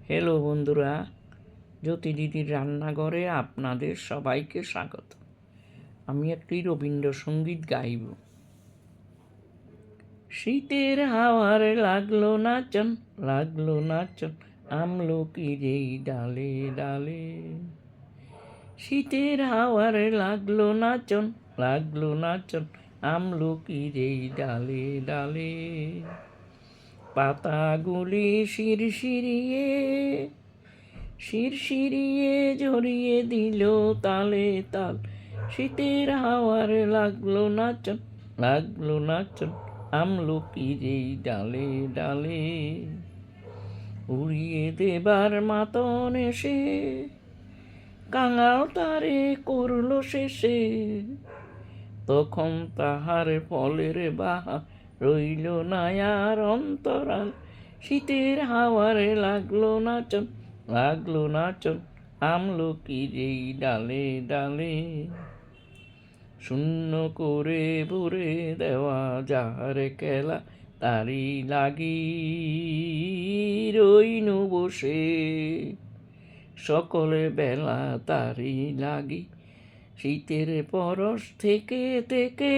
Hello বন্ধুরা, জ্যোতি দিদির রান্নাঘরে আপনাদের সবাইকে স্বাগত। আমি একটি রবীন্দ্রসঙ্গীত গাইব। শীতের হাওয়ার লাগলো নাচন, লাগলো নাচন, আমলকির এই ডালে ডালে। শীতের হাওয়ার লাগলো নাচন, লাগলো নাচন, আমলকির এই ডালে ডালে। পাতাগুলি শিরশিরিয়ে শিরশিরিয়ে ঝরিয়ে দিল তালে তাল। শীতের হাওয়ার লাগলো নাচন, লাগলো নাচন, আমলকির এই ডালে ডালে। উড়িয়ে দেবার মাতন এসে কাঙাল তারে করলো শেষে। তখন তাহার ফলের বাহা রইল না আর অন্তরাল। শীতের হাওয়ারে লাগলো নাচন, লাগলো নাচন, আমলকির এই ডালে ডালে। শূন্য করে ভরে দেওয়া যাহার খেলা, তারি লাগি রইনু বসে সকলে বেলা, তারি লাগি। শীতের পরশ থেকে থেকে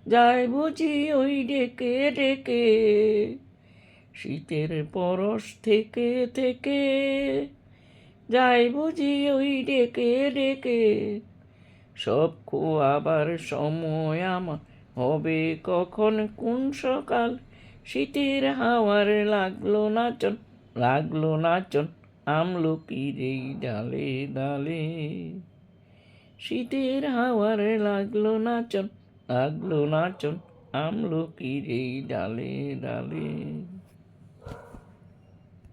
যায় বুঝি ওই ডেকে ডেকে। শীতের পরশ থেকে থেকে যায় বুঝি ওই ডেকে ডেকে। সব খোয়াবার সময় আমার হবে কখন কোন সকাল। শীতের হাওয়ার লাগলো নাচন, লাগলো নাচন, আমলকির এই ডালে ডালে। শীতের হাওয়ার লাগলো নাচন, লাগলো নাচন, আমলকির এই ডালে ডালে।